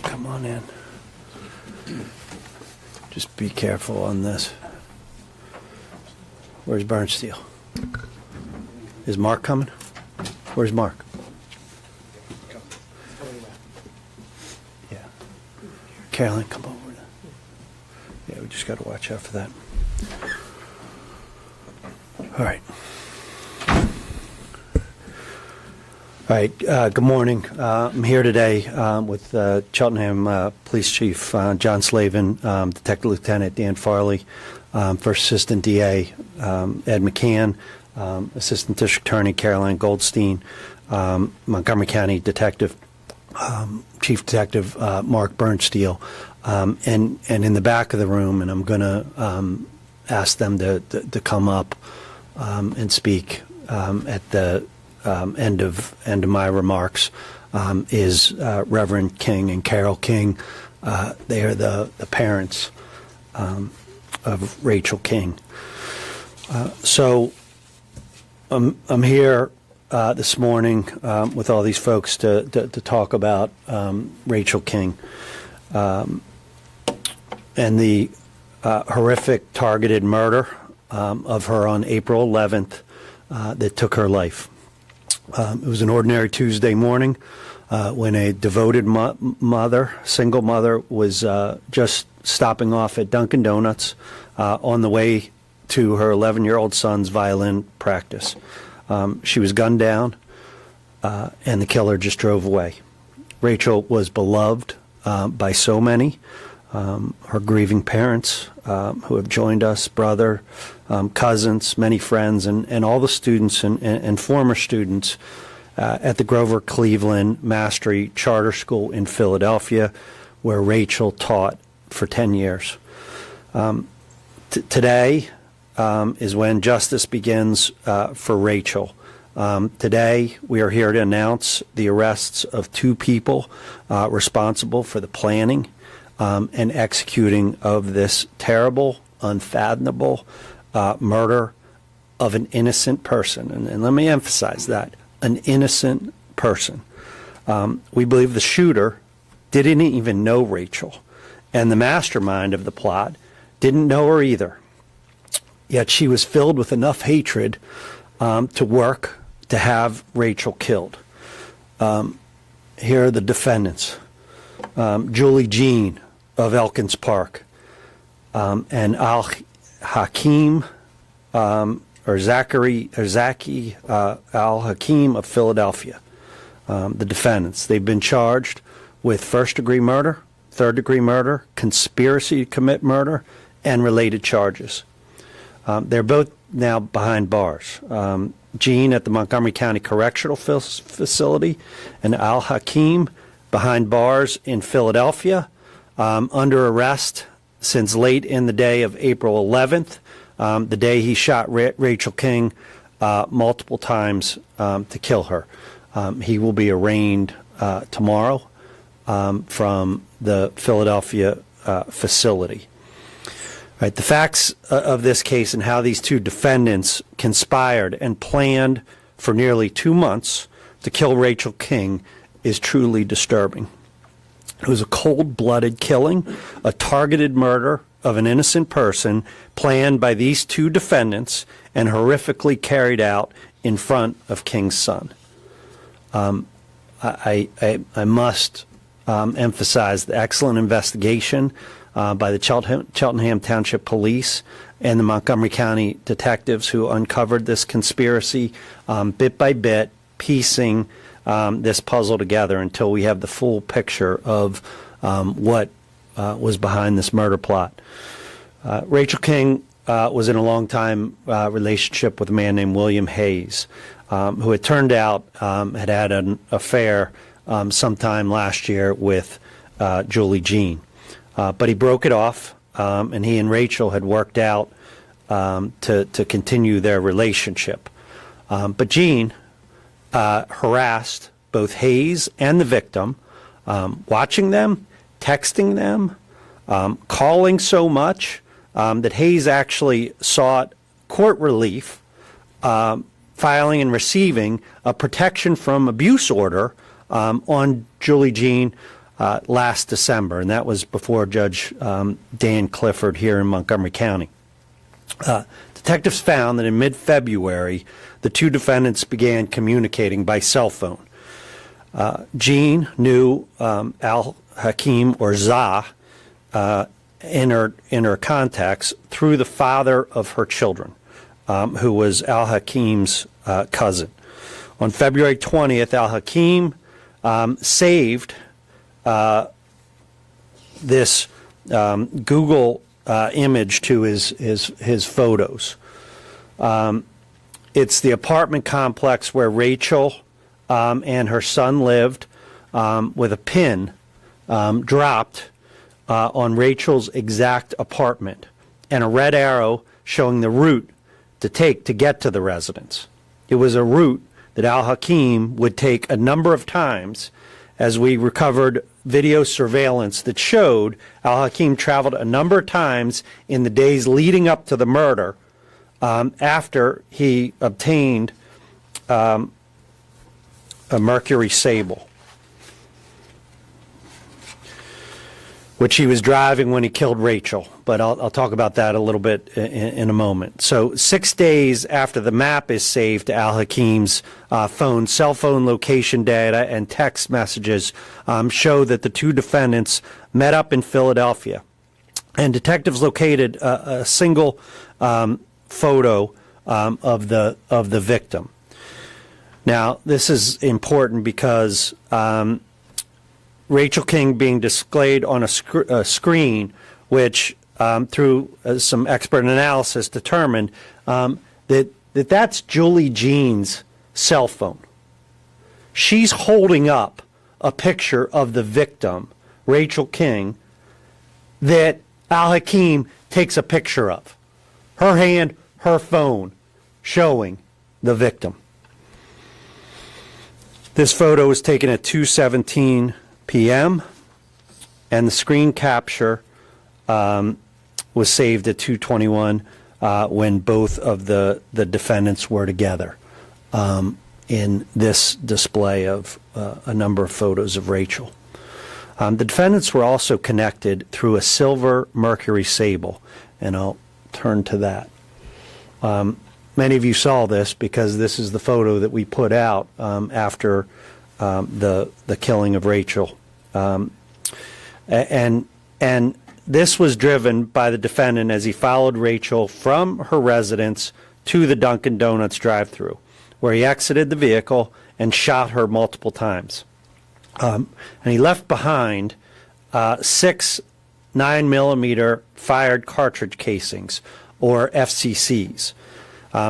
Come on in. Just be careful on this. Where's Bernsteel? Is Mark coming? Where's Mark? Yeah. Carolyn, come over. Yeah, we just got to watch out for that. All right. All right, good morning. I'm here today with Cheltenham Police Chief John Slavin, Detective Lieutenant Dan Farley, First Assistant DA Ed McCann, Assistant District Attorney Caroline Goldstein, Montgomery County Detective, Chief Detective Mark Bernsteel, and in the back of the room, and I'm going to ask them to come up and speak at the end of my remarks, is Reverend King and Carol King. They are the parents of Rachel King. So I'm here this morning with all these folks to talk about Rachel King and the horrific targeted murder of her on April 11th that took her life. It was an ordinary Tuesday morning when a devoted single mother, was just stopping off at Dunkin' Donuts on the way to her 11-year-old son's violin practice. She was gunned down, and the killer just drove away. Rachel was beloved by so many, her grieving parents who have joined us, brother, cousins, many friends, and all the students and former students at the Grover Cleveland Mastery Charter School in Philadelphia, where Rachel taught for 10 years. Today is when justice begins for Rachel. Today, we are here to announce the arrests of two people responsible for the planning and executing of this terrible, unfathomable murder of an innocent person. And let me emphasize that, an innocent person. We believe the shooter didn't even know Rachel, and the mastermind of the plot didn't know her either. Yet she was filled with enough hatred to work to have Rachel killed. Here are the defendants. Julie Jean of Elkins Park, and Al-Hakim Zaki Al-Hakim of Philadelphia. The defendants. They've been charged with first-degree murder, third-degree murder, conspiracy to commit murder, and related charges. They're both now behind bars. Jean at the Montgomery County Correctional Facility, and Al-Hakim behind bars in Philadelphia, under arrest since late in the day of April 11th, the day he shot Rachel King multiple times to kill her. He will be arraigned tomorrow from the Philadelphia facility. Right, the facts of this case and how these two defendants conspired and planned for nearly 2 months to kill Rachel King is truly disturbing. It was a cold-blooded killing, a targeted murder of an innocent person planned by these two defendants and horrifically carried out in front of King's son. I must emphasize the excellent investigation by the Cheltenham Township Police and the Montgomery County detectives who uncovered this conspiracy bit by bit, piecing this puzzle together until we have the full picture of what was behind this murder plot. Rachel King was in a long-time relationship with a man named William Hayes, who it turned out had an affair sometime last year with Julie Jean. But he broke it off, and he and Rachel had worked out to continue their relationship. But Jean harassed both Hayes and the victim, watching them, texting them, calling so much that Hayes actually sought court relief, filing and receiving a protection from abuse order on Julie Jean last December, and that was before Judge Dan Clifford here in Montgomery County. Detectives found that in mid-February, the two defendants began communicating by cell phone. Jean knew Al-Hakim, or Zah, in her contacts through the father of her children, who was Al-Hakim's cousin. On February 20th, Al-Hakim saved this Google image to his photos. It's the apartment complex where Rachel and her son lived, with a pin dropped on Rachel's exact apartment and a red arrow showing the route to take to get to the residence. It was a route that Al-Hakim would take a number of times, as we recovered video surveillance that showed Al-Hakim traveled a number of times in the days leading up to the murder, after he obtained a Mercury Sable, which he was driving when he killed Rachel. But I'll talk about that a little bit in a moment. So 6 days after the map is saved to Al-Hakim's phone, cell phone location data and text messages show that the two defendants met up in Philadelphia. And detectives located a single photo of the victim. Now, this is important because Rachel King being displayed on a screen, which through some expert analysis determined that's Julie Jean's cell phone. She's holding up a picture of the victim, Rachel King, that Al-Hakim takes a picture of. Her hand, her phone, showing the victim. This photo was taken at 2:17 p.m. and the screen capture was saved at 2:21 when both of the defendants were together in this display of a number of photos of Rachel. The defendants were also connected through a silver Mercury Sable, and I'll turn to that. Many of you saw this because this is the photo that we put out after the killing of Rachel. And this was driven by the defendant as he followed Rachel from her residence to the Dunkin' Donuts drive-thru, where he exited the vehicle and shot her multiple times. And he left behind 6 9mm fired cartridge casings, or FCCs.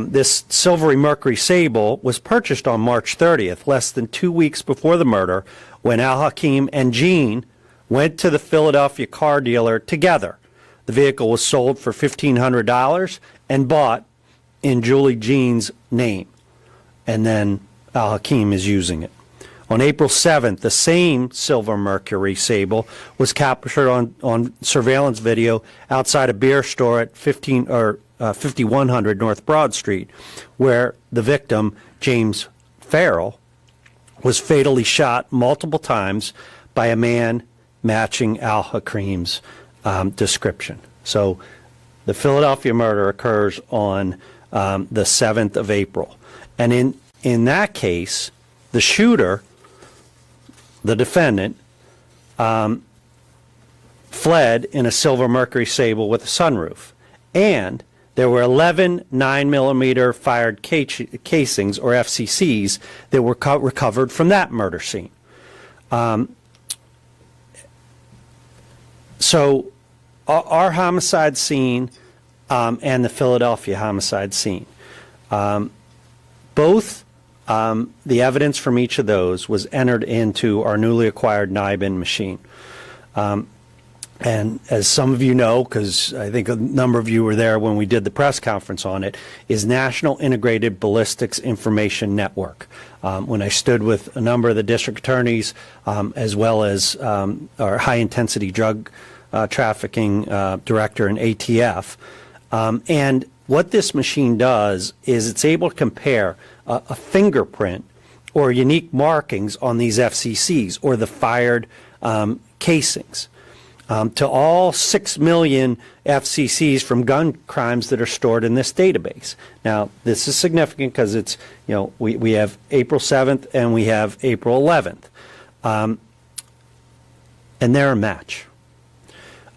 This silvery Mercury Sable was purchased on March 30th, less than 2 weeks before the murder, when Al-Hakim and Jean went to the Philadelphia car dealer together. The vehicle was sold for $1,500 and bought in Julie Jean's name, and then Al-Hakim is using it. On April 7th, the same silver Mercury Sable was captured on surveillance video outside a beer store at 5100 North Broad Street, where the victim, James Farrell, was fatally shot multiple times by a man matching Al-Hakim's description. So the Philadelphia murder occurs on the 7th of April. And in that case, the shooter, the defendant, fled in a silver Mercury Sable with a sunroof. And there were 11 9mm fired casings, or FCCs, that were recovered from that murder scene. So our homicide scene and the Philadelphia homicide scene, both the evidence from each of those was entered into our newly acquired NIBIN machine. And as some of you know, because I think a number of you were there when we did the press conference on it, is National Integrated Ballistics Information Network. When I stood with a number of the district attorneys, as well as our high-intensity drug trafficking director in ATF, and what this machine does is it's able to compare a fingerprint or unique markings on these FCCs or the fired casings. To all 6 million FCCs from gun crimes that are stored in this database. Now, this is significant because it's, we have April 7th and we have April 11th. And they're a match.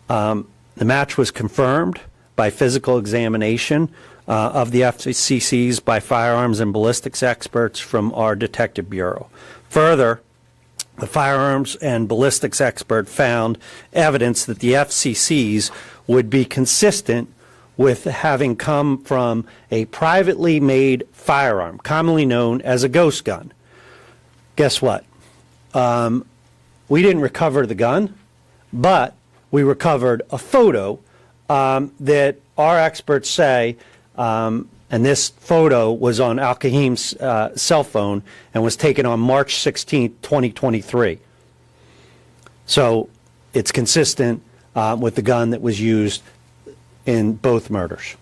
The match was confirmed by physical examination of the FCCs by firearms and ballistics experts from our detective bureau. Further, the firearms and ballistics expert found evidence that the FCCs would be consistent with having come from a privately made firearm, commonly known as a ghost gun. Guess what? We didn't recover the gun, but we recovered a photo that our experts say, and this photo was on Al-Kahim's cell phone and was taken on March 16, 2023. So it's consistent with the gun that was used in both murders.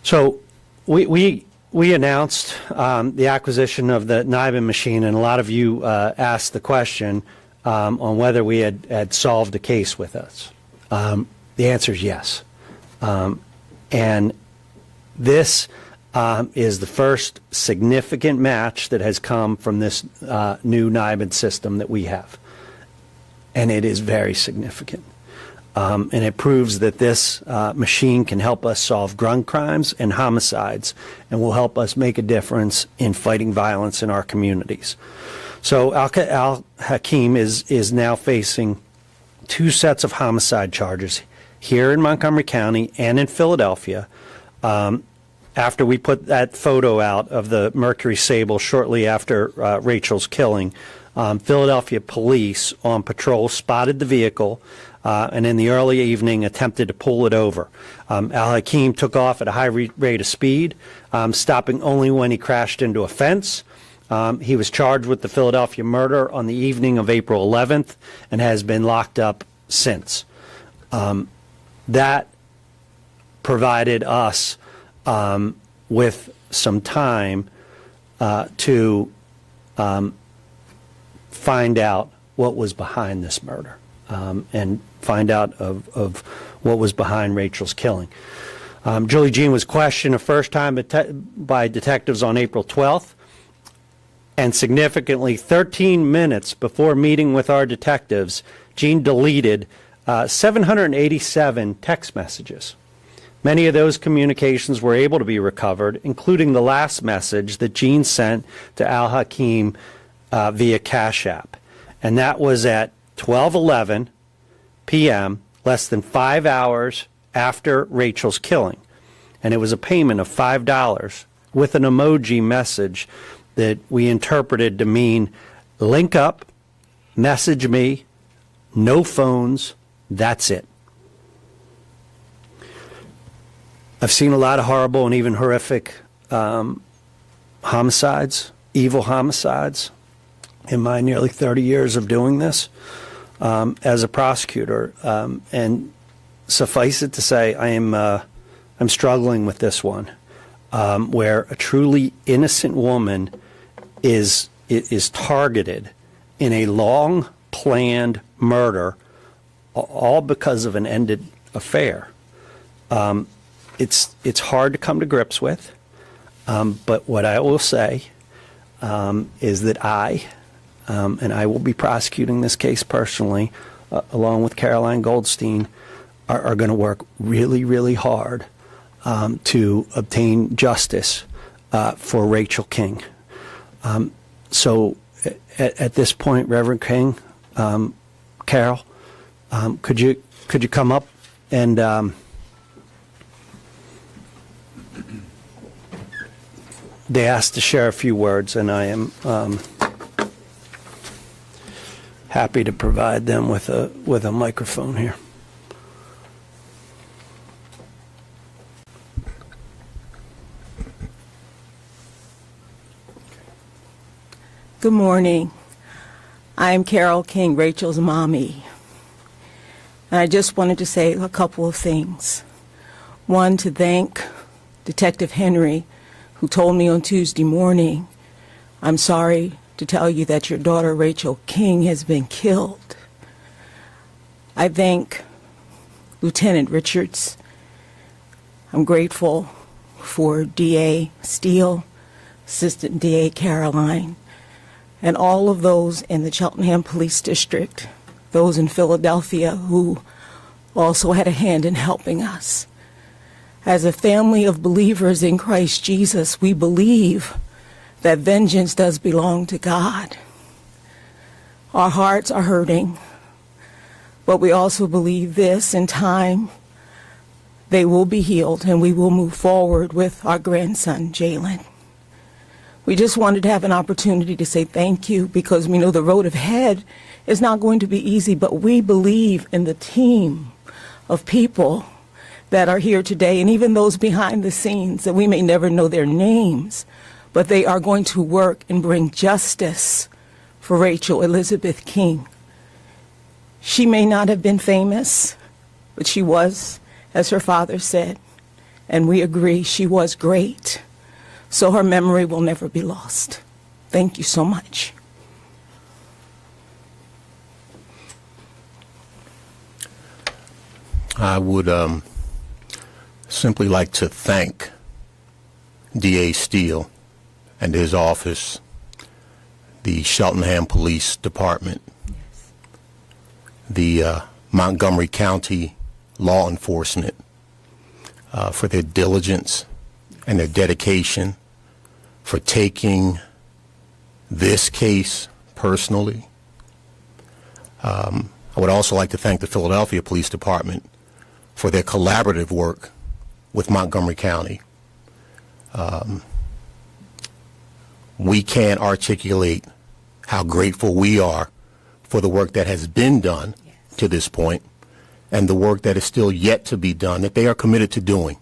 So we announced the acquisition of the Nibin machine, and a lot of you asked the question on whether we had solved the case with us. The answer is yes. And this is the first significant match that has come from this new Nibin system that we have. And it is very significant. And it proves that this machine can help us solve gun crimes and homicides and will help us make a difference in fighting violence in our communities. So Al-Hakim is now facing 2 sets of homicide charges here in Montgomery County and in Philadelphia. After we put that photo out of the Mercury Sable shortly after Rachel's killing, Philadelphia police on patrol spotted the vehicle and in the early evening attempted to pull it over. Al-Hakim took off at a high rate of speed, stopping only when he crashed into a fence. He was charged with the Philadelphia murder on the evening of April 11th and has been locked up since. That provided us with some time to find out what was behind this murder and find out of what was behind Rachel's killing. Julie Jean was questioned a first time by detectives on April 12th, and significantly 13 minutes before meeting with our detectives, Jean deleted 787 text messages. Many of those communications were able to be recovered, including the last message that Jean sent to Al-Hakim via Cash App. And that was at 12:11 p.m., less than 5 hours after Rachel's killing. And it was a payment of $5 with an emoji message that we interpreted to mean, link up, message me, no phones, that's it. I've seen a lot of horrible and even horrific homicides, evil homicides, in my nearly 30 years of doing this as a prosecutor. And suffice it to say, I'm struggling with this one, where a truly innocent woman is targeted in a long planned murder, all because of an ended affair. It's hard to come to grips with, but what I will say is that and I will be prosecuting this case personally, along with Caroline Goldstein, are going to work really, really hard to obtain justice for Rachel King. So at this point, Reverend King, Carol, could you come up and they asked to share a few words, and I am happy to provide them with a microphone here. Good morning. I'm Carol King, Rachel's mommy. And I just wanted to say a couple of things. One, to thank Detective Henry, who told me on Tuesday morning, "I'm sorry to tell you that your daughter, Rachel King, has been killed." I thank Lieutenant Richards. I'm grateful for DA Steele, Assistant DA Caroline, and all of those in the Cheltenham Police District, those in Philadelphia who also had a hand in helping us. As a family of believers in Christ Jesus, we believe that vengeance does belong to God. Our hearts are hurting, but we also believe this: in time, they will be healed and we will move forward with our grandson, Jalen. We just wanted to have an opportunity to say thank you, because we know the road ahead is not going to be easy, but we believe in the team of people that are here today, and even those behind the scenes that we may never know their names, but they are going to work and bring justice for Rachel Elizabeth King. She may not have been famous, but she was, as her father said, and we agree, she was great. So her memory will never be lost. Thank you so much. I would simply like to thank DA Steele and his office, the Cheltenham Police Department, the Montgomery County Law Enforcement for their diligence and their dedication, for taking this case personally. I would also like to thank the Philadelphia Police Department for their collaborative work with Montgomery County. We can't articulate how grateful we are for the work that has been done to this point, and the work that is still yet to be done, that they are committed to doing.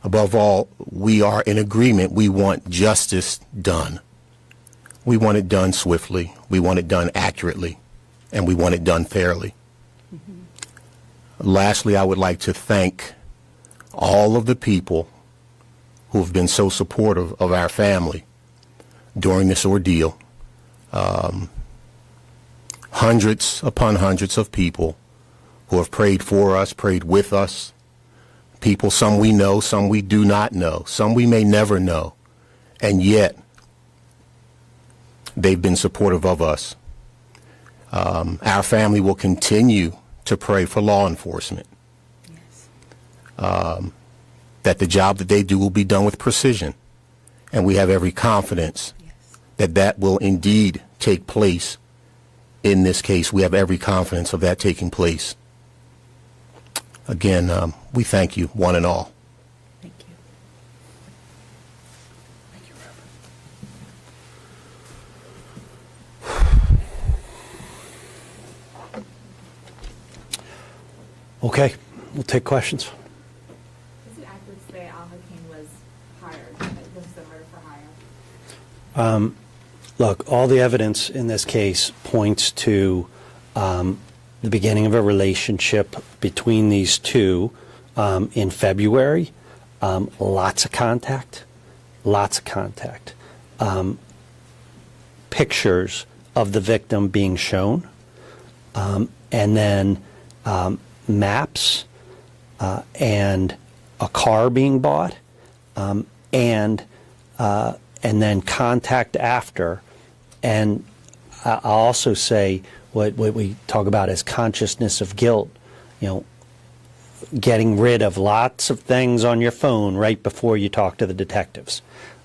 Above all, we are in agreement. We want justice done. We want it done swiftly. We want it done accurately. And we want it done fairly. Lastly, I would like to thank all of the people who have been so supportive of our family during this ordeal. Hundreds upon hundreds of people who have prayed for us, prayed with us. People, some we know, some we do not know, some we may never know, and yet they've been supportive of us. Our family will continue to pray for law enforcement, that the job that they do will be done with precision, and we have every confidence that that will indeed take place in this case. We have every confidence of that taking place. Again, we thank you, one and all. Thank you. Thank you, Reverend. Okay, we'll take questions. Is it accurate to say Al-Hakim was hired? This is a murder for hire? Look, all the evidence in this case points to the beginning of a relationship between these two in February. Lots of contact. Pictures of the victim being shown, and then maps and a car being bought, and then contact after. And I'll also say what we talk about as consciousness of guilt, getting rid of lots of things on your phone right before you talk to the detectives.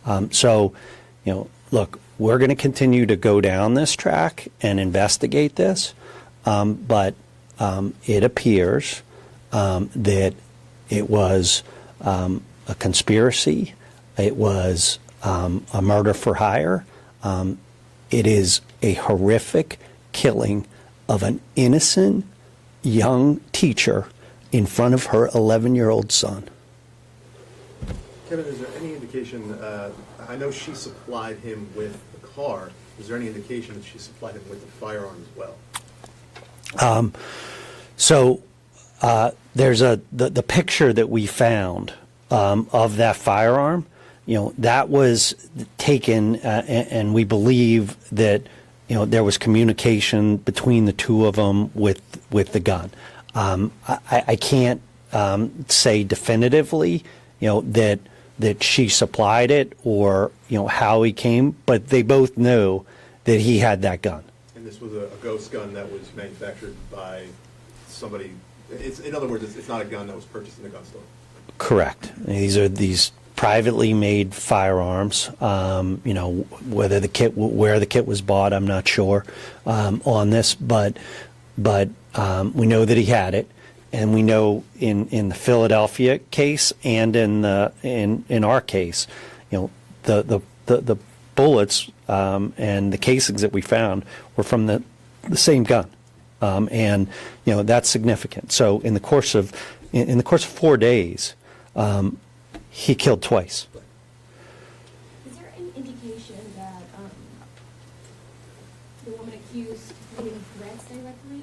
Look, we're going to continue to go down this track and investigate this, but it appears that it was a conspiracy. It was a murder for hire. It is a horrific killing of an innocent young teacher in front of her 11-year-old son. Kevin, is there any indication, I know she supplied him with the car, is there any indication that she supplied him with the firearm as well? There's the picture that we found of that firearm that was taken, and we believe that, there was communication between the two of them with the gun. I can't say definitively, that she supplied it or, how he came, but they both knew that he had that gun. And this was a ghost gun that was manufactured by somebody, in other words, it's not a gun that was purchased in the gun store. Correct. These are these privately made firearms. Where the kit was bought, I'm not sure on this, but we know that he had it, and we know in the Philadelphia case and in our case, the bullets and the casings that we found were from the same gun, and that's significant. So in the course of 4 days, he killed twice. Is there any indication that the woman accused made any threats directly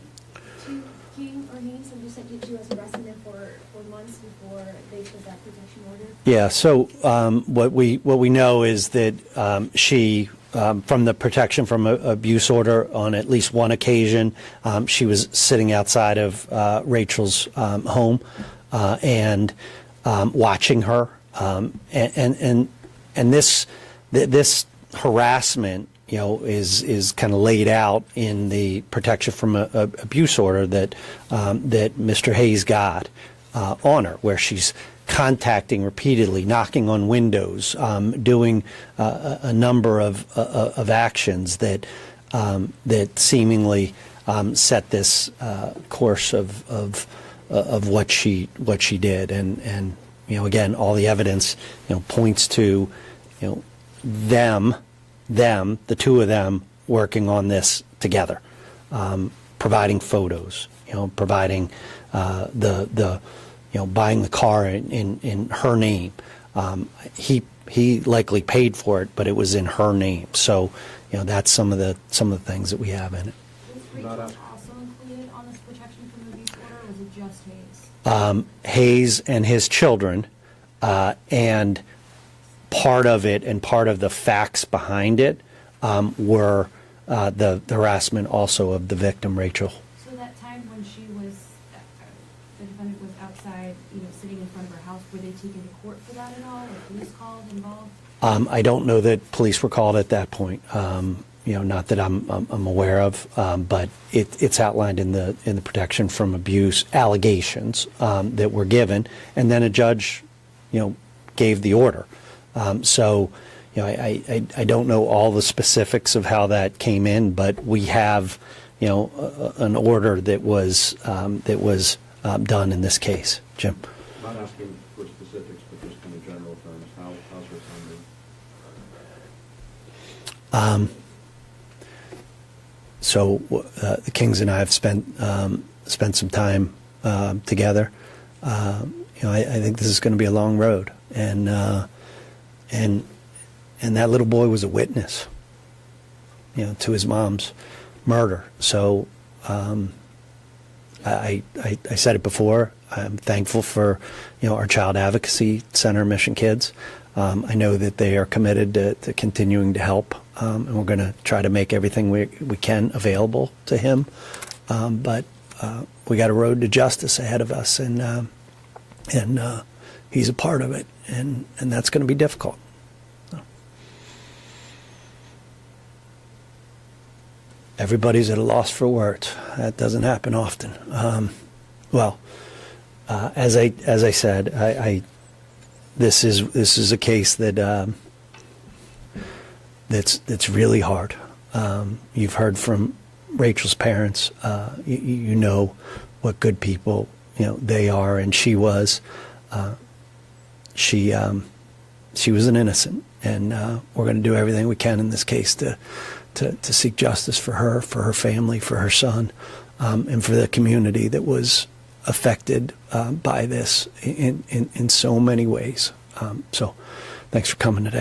to King or Haynes? And you said that she was arresting them for months before they put that protection order? Yeah. So what we know is that she, from the protection from abuse order, on at least one occasion, she was sitting outside of Rachel's home and watching her. And this harassment, is kind of laid out in the protection from abuse order that Mr. Hayes got on her, where she's contacting repeatedly, knocking on windows, doing a number of actions that seemingly set this course of what she did, and again, all the evidence points to them, the two of them working on this together, providing photos, providing buying the car in her name. He likely paid for it, but it was in her name. So that's some of the things that we have in it. Was Rachel also included on this protection from abuse order, or was it just Hayes? Hayes and his children, and part of it and part of the facts behind it were the harassment also of the victim, Rachel. So that time when she was, the defendant was outside, sitting in front of her house, were they taken to court for that at all? Were police called, involved? I don't know that police were called at that point. Not that I'm aware of, but it's outlined in the protection from abuse allegations that were given, and then a judge, gave the order. So, I don't know all the specifics of how that came in, but we have, an order that was done in this case. Jim. I'm not asking for specifics, but just in general terms, how's her son doing? So the Kings and I have spent some time together. I think this is going to be a long road, and that little boy was a witness, to his mom's murder. So I said it before. I'm thankful for our Child Advocacy Center, Mission Kids. I know that they are committed to continuing to help, and we're going to try to make everything we can available to him. But we got a road to justice ahead of us, and he's a part of it, and that's going to be difficult. Everybody's at a loss for words. That doesn't happen often. As I said, this is a case that's really hard. You've heard from Rachel's parents. You know what good people they are, and she was. She was an innocent, and we're going to do everything we can in this case to seek justice for her family, for her son, and for the community that was affected by this in so many ways. So thanks for coming today.